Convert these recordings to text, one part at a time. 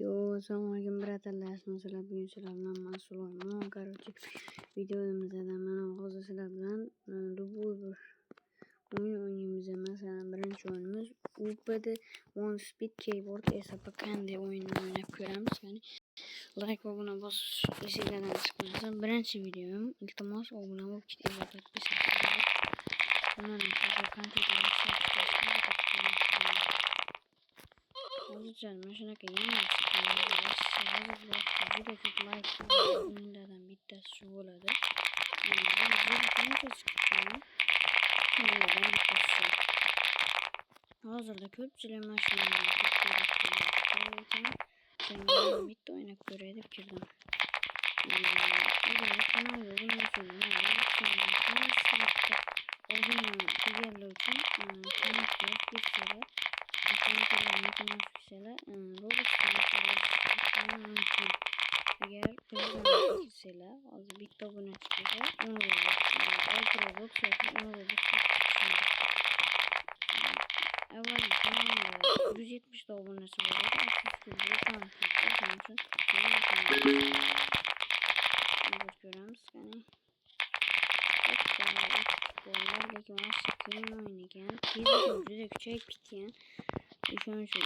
Assalamualaikum warahmatullahi wabarakatuh. Bugün sizlerle Mansur oynuyorum. Короче, videomuzda da mana hozir sizlar bilan bu bir oyun oynayamiz. Masalan, birinchi oyunimiz UPD One Speed Keyboard hesabı qanday o'yinni o'ynab ko'ramiz. Ya'ni like va obuna bosish esingizdan chiqmasin. Birinchi videom, iltimos obuna bo'lib keting va подписывайтесь. Mana hozircha mana shunaqa yangi juda ko'p like o'yinlardan bittasi shu bo'ladi. Hozirda ko'pchilik mashinalarni bitta o'ynab ko'ray deb kirdim. Eğer sizler az bitti abone çıkacak. Onu Roblox yapın. Onu Roblox evvel 170 abonesi var. 60 gibi falan. Görüyoruz yani. Lekin aslında qiyin o'ynagan. Tezlik juda kuchayib ketgan. O'shaning uchun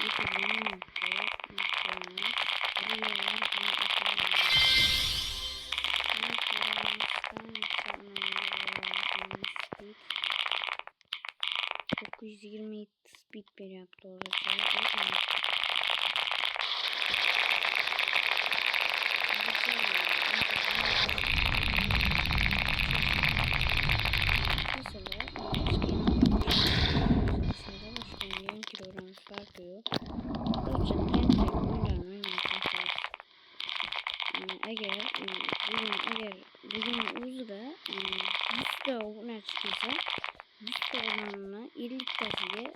speed beryapti hozircha. Bugün uzda 100 abone çıkıyorsa 100 abonanına 50 tasiye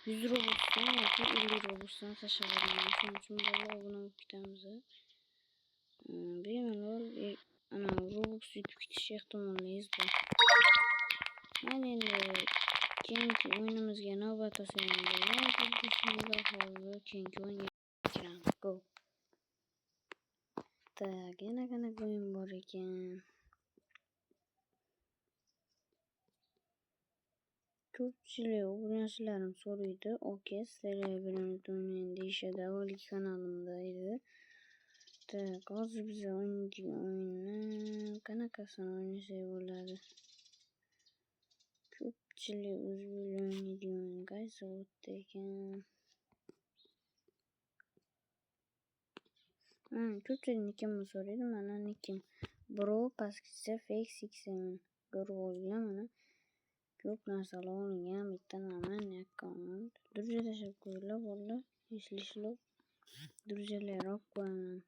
100 Robux'tan yapıp 50 Robux'tan taşıyorum. Şunun için böyle abone olup kitemize. Benim ana Robux YouTube kişi ihtimalliyiz bu. Yani kendi oyunumuzga navbat tasayalım. Bismillah kendi oyunga kiramiz. Go. Tak, yana qanaqa o'yin bor ekan? Ko'pchilik obunachilarim so'raydi, "Oka, sizlar bilan o'ynayman" deyishadi. Avvalgi kanalimda edi. Tak, hozir biz o'ynaydigan o'yinni qanaqasini o'ynasak bo'ladi? Ko'pchilik o'zi bilan o'ynaydigan o'yin qaysi bo'lardi ekan? Ko'pchilik nickimni so'raydi. Mana nickim Bro pastgacha Fake 67 ko'rib olgan mana. Ko'p narsalar olingan bitta nomani akkaunt. Drujalashib qo'yinglar bolalar. Eslashlab drujalarroq qo'yaman.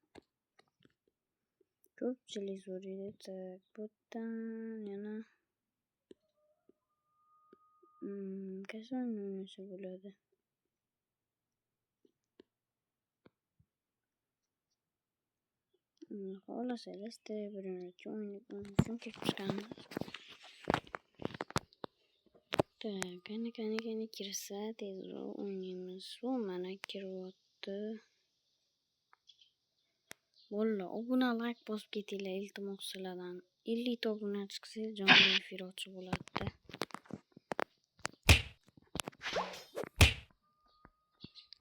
Ko'pchilik so'raydi. Tak, butdan yana qaysi o'yinni o'ynasa bo'ladi? Xohlasangiz birinchi o'yin uchun kirib chiqamiz. Tak, qani kirsa tezroq o'ynaymiz. Bu mana kiryapti. Bolalar, obuna like bosib ketinglar iltimos sizlardan. 50 ta obuna chiqsa jonli efir ochib bo'ladi.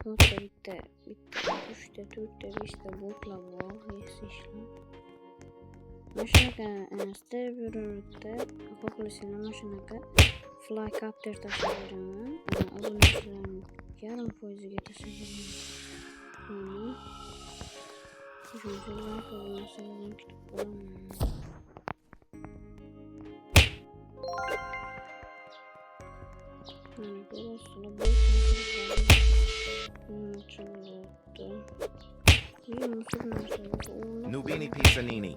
Bitta 3 ta 4 ta 5 ta botlar bor, esishlar. Mana shunaqa stabilda xohlasanglar mana shunaqa flycopter tashlab beraman. Obunachilarning yarim foiziga tashlab beraman. Shuncha like obunachilarni kutib qolaman. Mana ko'rasizlar, Nubini Pisanini.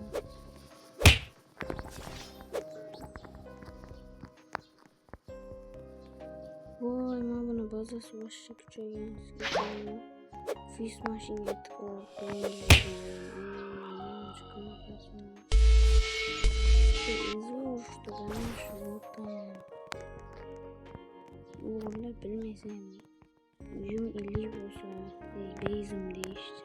Voy, mana buni bazasi boshqa kuchaygan. Fish machine bilmaysam Yüzüm 50 olsa değizim değişti.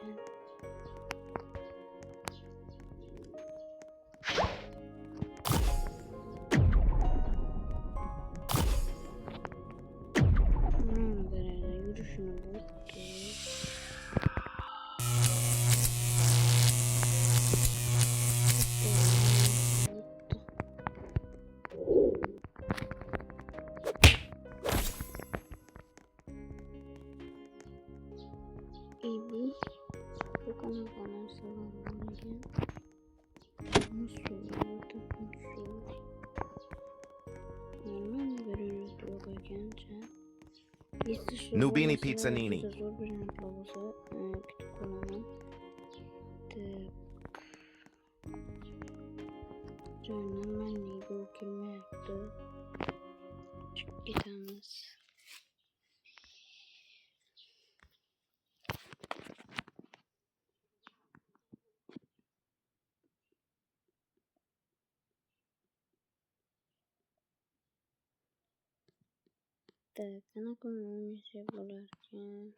Yürüyüşünü bıraktı. İyi çok ana bana selam. Musul. Normal görünüyor doğru gençler. Nubini Pizzanini. Zor bir yapılaması kütük kullanım. Canım ben neydi o kelime yaptı. Çık gidemez. Kana konu şey bularken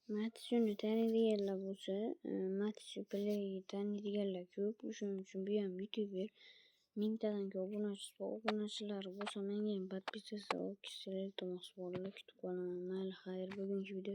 Match'un tane diğerle bu se match play tane diğerle çok bu şunun için bir an YouTuber mintadan ki obunaçılar bu zaman yeni pat bir o kişileri Thomas Wall'la kütük olan hayır bugünkü video